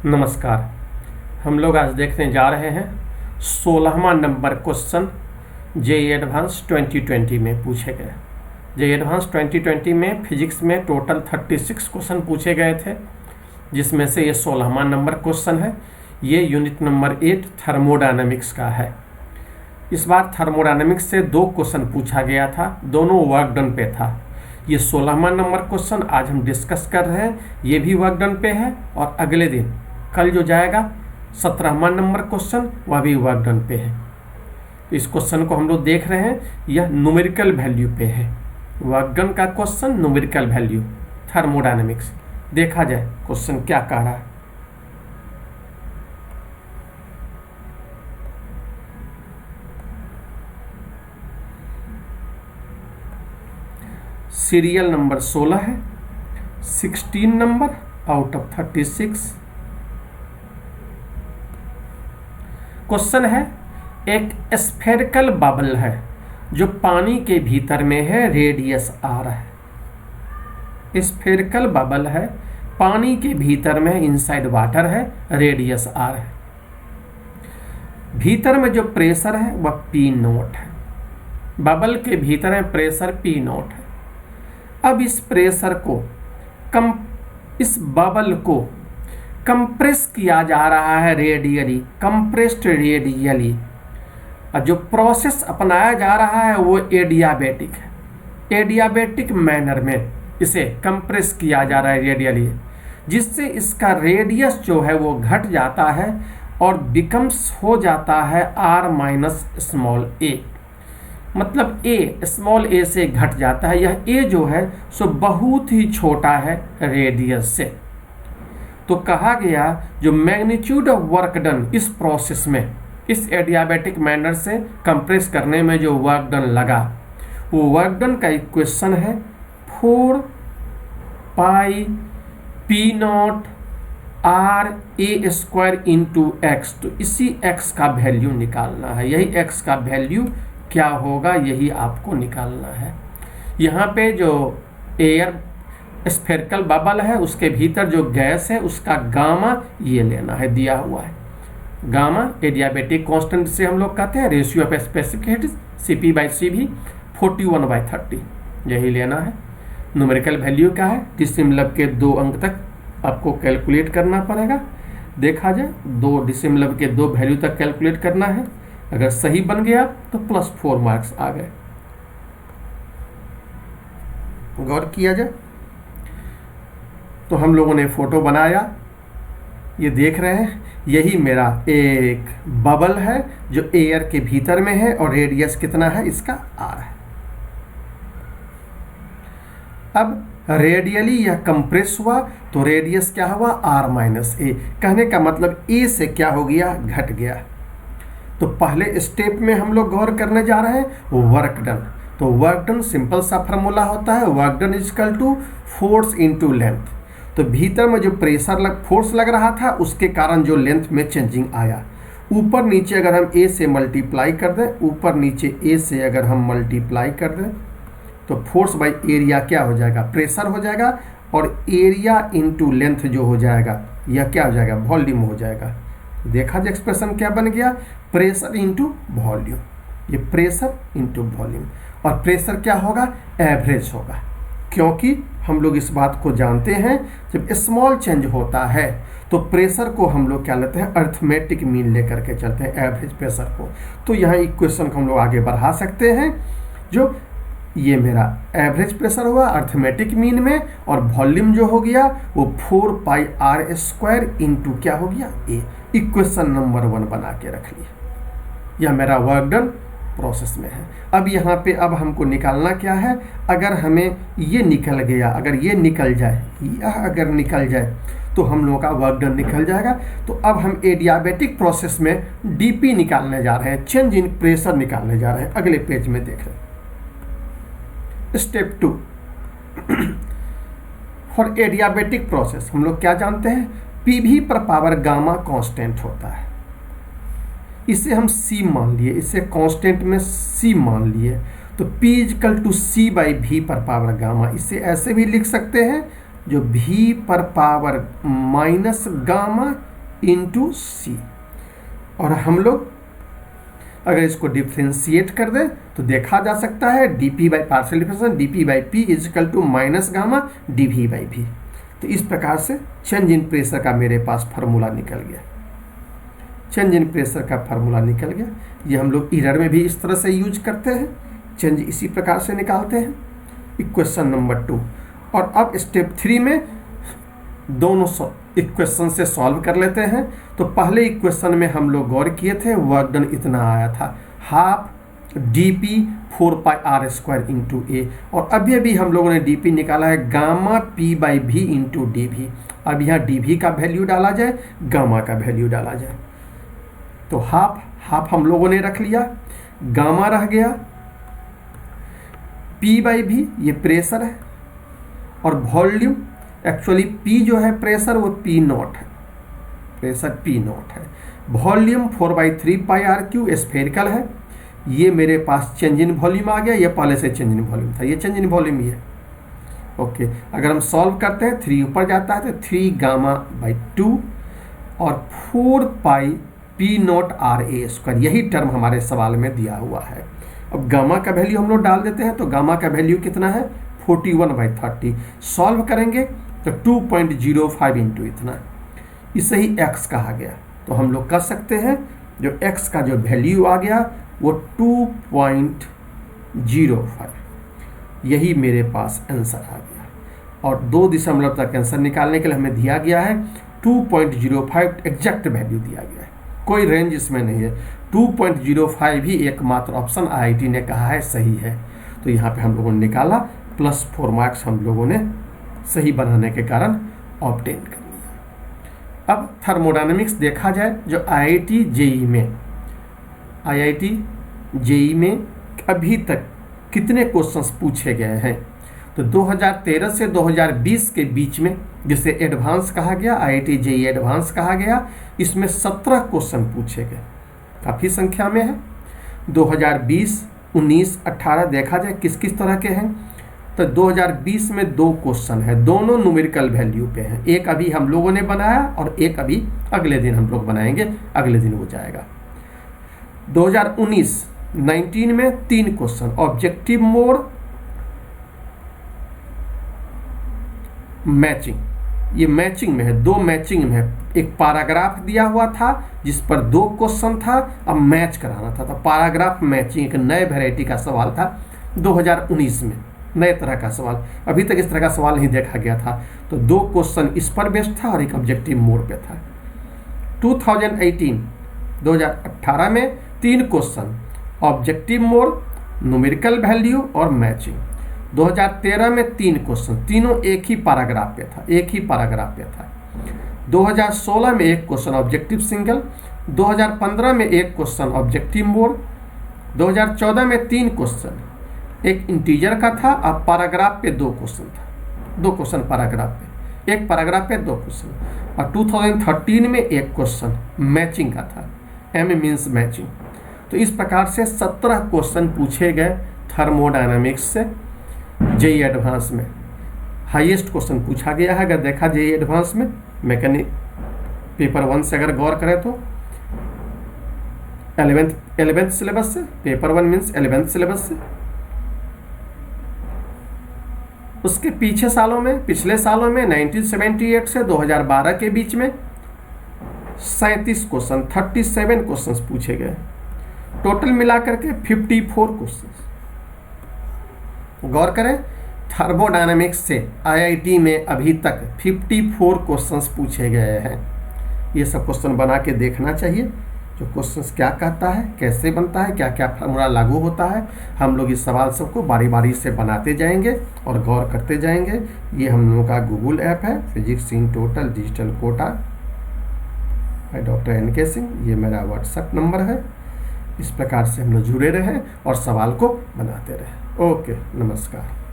नमस्कार। हम लोग आज देखने जा रहे हैं 16वां नंबर क्वेश्चन जेईई एडवांस 2020 में पूछे गए। जेईई एडवांस 2020 में फिजिक्स में टोटल 36 क्वेश्चन पूछे गए थे, जिसमें से ये 16वां नंबर क्वेश्चन है। ये यूनिट नंबर 8 थर्मोडायनेमिक्स का है। इस बार थर्मोडायनेमिक्स से 2 क्वेश्चन पूछा गया था, दोनों वर्क डन पे था। ये 16वां नंबर क्वेश्चन आज हम डिस्कस कर रहे हैं, ये भी वर्क डन पे है। और अगले दिन कल जो जाएगा 17वां नंबर क्वेश्चन, वह भी वर्क डन पे है। तो इस क्वेश्चन को हम लोग देख रहे हैं, यह न्यूमेरिकल वैल्यू पे है। वर्क डन का क्वेश्चन न्यूमेरिकल वैल्यू थर्मोडायनेमिक्स। देखा जाए क्वेश्चन क्या कह रहा है। सीरियल नंबर 16 है, 16 नंबर आउट ऑफ 36। क्वेश्चन है, एक स्फेरिकल बबल है जो पानी के भीतर में है, रेडियस आर है। स्फेरिकल बबल है, पानी के भीतर में इनसाइड वाटर है, रेडियस आर है। भीतर में जो प्रेशर है वह पी नोट है। बबल के भीतर में प्रेशर पी नोट है। अब इस प्रेशर को इस बबल को कंप्रेस किया जा रहा है रेडियली, कंप्रेस्ड रेडियली। और जो प्रोसेस अपनाया जा रहा है वो एडियाबेटिक है। एडियाबेटिक मैनर में इसे कंप्रेस किया जा रहा है रेडियली, जिससे इसका रेडियस जो है वो घट जाता है और बिकम्स हो जाता है r माइनस स्मॉल ए। मतलब a स्मॉल a से घट जाता है। यह a जो है सो बहुत ही छोटा है रेडियस से। तो कहा गया जो मैग्नीट्यूड ऑफ वर्क डन इस प्रोसेस में, इस एडियाबेटिक मैनर से कंप्रेस करने में जो वर्क डन लगा, वो वर्क डन का इक्वेशन है 4 pi P naught R A square into X. तो इसी x का वैल्यू निकालना है। यही x का वैल्यू क्या होगा, यही आपको निकालना है। यहाँ पे जो एयर स्फेरिकल बबल है उसके भीतर जो गैस है उसका गामा ये लेना है, दिया हुआ है। गामा एडियाबेटिक कांस्टेंट से हम लोग कहते हैं, ratio of specific heat CP/CV 41/30, यही लेना है। न्यूमेरिकल वैल्यू क्या है, डिसिमिलव के 2 अंक तक आपको कैलकुलेट करना पड़ेगा। देखा जाए 2 डिसिमिलव के 2 वैल्यू तक कैलकुलेट करना है। अगर सही बन गया तो +4 मार्क्स आ गए। गौर किया जाए तो हम लोगों ने फोटो बनाया, ये देख रहे हैं, यही मेरा एक बबल है जो एयर के भीतर में है और रेडियस कितना है इसका r है। अब रेडियली यह कंप्रेस हुआ तो रेडियस क्या हुआ r माइनस ए। कहने का मतलब a से क्या हो गया, घट गया। तो पहले स्टेप में हम लोग गौर करने जा रहे हैं वर्क डन। तो वर्क डन सिंपल सा फार्मूला होता है, work done equal to force into length. तो भीतर में जो प्रेशर फोर्स लग रहा था उसके कारण जो लेंथ में चेंजिंग आया, ऊपर नीचे अगर हम a से मल्टीप्लाई कर दें, ऊपर नीचे a से अगर हम मल्टीप्लाई कर दें तो फोर्स बाई एरिया क्या हो जाएगा, प्रेशर हो जाएगा। और एरिया इनटू लेंथ जो हो जाएगा यह क्या हो जाएगा, वॉल्यूम हो जाएगा। देखा जाए एक्सप्रेशन क्या बन गया, प्रेशर इंटू वॉल्यूम। ये प्रेशर इंटू वॉल्यूम। और प्रेशर क्या होगा, एवरेज होगा, क्योंकि हम लोग इस बात को जानते हैं जब स्मॉल चेंज होता है तो प्रेशर को हम लोग क्या लेते हैं, अर्थमेटिक मीन लेकर के चलते हैं, एवरेज प्रेशर को। तो यहाँ इक्वेशन को हम लोग आगे बढ़ा सकते हैं। जो ये मेरा एवरेज प्रेशर हुआ अर्थमेटिक मीन में, और वॉल्यूम जो हो गया वो 4 पाई r स्क्वायर इंटू क्या हो गया a। इक्वेशन नंबर 1 बना के रख लिया। यह मेरा वर्क डन प्रोसेस में है। अब यहाँ पे अब हमको निकालना क्या है, अगर हमें ये निकल गया, अगर ये निकल जाए, यह अगर निकल जाए तो हम लोगों का वर्क डन निकल जाएगा। तो अब हम एडियाबेटिक प्रोसेस में डीपी निकालने जा रहे हैं, चेंज इन प्रेशर निकालने जा रहे हैं। अगले पेज में देख रहे हैं स्टेप 2 फॉर एडियाबेटिक प्रोसेस। हम लोग क्या जानते हैं, PV पर पावर गामा कांस्टेंट होता है। इसे हम C मान लिए, इसे कांस्टेंट में C मान लिए। तो P इक्वल टू C/V पर पावर गामा। इसे ऐसे भी लिख सकते हैं जो v पर पावर माइनस गामा इंटू सी। और हम लोग अगर इसको डिफ्रेंशिएट कर दें तो देखा जा सकता है dp by partial differentiation dp by p is equal to minus gamma dv by v। तो इस प्रकार से चेंज इन प्रेशर का मेरे पास फार्मूला निकल गया, चेंज इन प्रेशर का फार्मूला निकल गया। ये हम लोग इरर में भी इस तरह से यूज करते हैं, चेंज इसी प्रकार से निकालते हैं। Equation number 2। और अब स्टेप 3 में दोनों इक्वेशन से सॉल्व कर लेते हैं। तो पहले इक्वेशन में हम लोग गौर किए थे, वर्क डन इतना आया था, हाफ dp 4πr² इंटू ए। और अभी हम लोगों ने dp निकाला है gamma p by v into dv। अब यहाँ dv का वैल्यू डाला जाए, गामा का वैल्यू डाला जाए। तो हाफ हम लोगों ने रख लिया, गामा रह गया, p बाई v ये प्रेशर है, और वॉल्यूम एक्चुअली p जो है प्रेशर वो p नॉट है, प्रेशर p नॉट है। वॉल्यूम 4/3πr³ स्फेरिकल है। ये मेरे पास चेंज इन वॉल्यूम आ गया, ये पहले से चेंज इन वॉल्यूम था, ये चेंज इन वॉल्यूम ही है। ओके, अगर हम सॉल्व करते हैं 3 ऊपर जाता है तो 3 गामा बाई 2 और 4π p नॉट RA², यही टर्म हमारे सवाल में दिया हुआ है। अब गामा का वैल्यू हम लोग डाल देते हैं, तो गामा का वैल्यू कितना है 41/30। सॉल्व करेंगे तो 2.05 इंटू इतना, इसे ही x कहा गया। तो हम लोग कर सकते हैं, जो x का जो वैल्यू आ गया वो 2.05, यही मेरे पास आंसर आ गया। और 2 दशमलव तक आंसर निकालने के लिए हमें दिया गया है 2.05 एग्जैक्ट वैल्यू दिया गया है, कोई रेंज इसमें नहीं है। 2.05 ही एकमात्र ऑप्शन IIT ने कहा है सही है। तो यहाँ पे हम लोगों ने निकाला, +4 मार्क्स हम लोगों ने सही बनाने के कारण ऑब्टेन कर लिया। अब थर्मोडायनेमिक्स देखा जाए, जो IIT JEE में अभी तक कितने क्वेश्चंस पूछे गए हैं। तो 2013 से 2020 के बीच में, जिसे एडवांस कहा गया, IIT JEE एडवांस कहा गया, इसमें 17 क्वेश्चन पूछे गए, काफ़ी संख्या में है। 2020, 19, 18 देखा जाए किस किस तरह के हैं। तो 2020 में 2 क्वेश्चन है, दोनों न्यूमेरिकल वैल्यू पे हैं। एक अभी हम लोगों ने बनाया और एक अभी अगले दिन हम लोग बनाएंगे, अगले दिन हो जाएगा। 2019 में 3 क्वेश्चन, ऑब्जेक्टिव मोड, मैचिंग, ये मैचिंग में है, 2 मैचिंग में है। एक पैराग्राफ दिया हुआ था जिस पर 2 क्वेश्चन था, अब मैच कराना था। तो पैराग्राफ मैचिंग एक नए वैरायटी का सवाल था 2019 में, नए तरह का सवाल, अभी तक इस तरह का सवाल नहीं देखा गया था। तो 2 क्वेश्चन इस पर बेस्ड था और एक ऑब्जेक्टिव मोड पे था। 2018 में 3 question, objective mode, numerical value और मैचिंग। 2013 में 3 क्वेश्चन, तीनों एक ही पैराग्राफ पे था। 2016 में 1 क्वेश्चन ऑब्जेक्टिव सिंगल, 2015 में 1 क्वेश्चन ऑब्जेक्टिव मोड, 2014 में 3 क्वेश्चन, एक इंटीजर का था, अब पैराग्राफ पे 2 क्वेश्चन था, 2 क्वेश्चन पैराग्राफ पे, एक पैराग्राफ पे 2 क्वेश्चन। और 2013 में 1 क्वेश्चन मैचिंग का था, M मीन्स मैचिंग। तो इस प्रकार से 17 क्वेश्चन पूछे गए थर्मोडायनामिक्स से JEE एडवांस में। हाईएस्ट क्वेश्चन पूछा गया है अगर देखा JEE एडवांस में, मैकेनिक पेपर 1 से अगर गौर करें तो 11th सिलेबस से, पेपर 1 मीन्स 11th सिलेबस से। उसके पिछले सालों में 1978 से 2012 के बीच में 37 क्वेश्चन, 37 क्वेश्चंस पूछे गए, टोटल मिलाकर के 54 क्वेश्चंस। गौर करें, थर्मोडायनामिक्स से IIT में अभी तक 54 क्वेश्चंस पूछे गए हैं। ये सब क्वेश्चन बना के देखना चाहिए, जो क्वेश्चंस क्या कहता है, कैसे बनता है, क्या क्या फार्मूला लागू होता है। हम लोग इस सवाल सबको बारी बारी से बनाते जाएंगे और गौर करते जाएंगे। ये हम लोगों का गूगल ऐप है, physics in total digital Kota by doctor NK Singh, ये मेरा व्हाट्सएप नंबर है। इस प्रकार से हम लोग जुड़े रहें और सवाल को बनाते रहें। ओके, नमस्कार।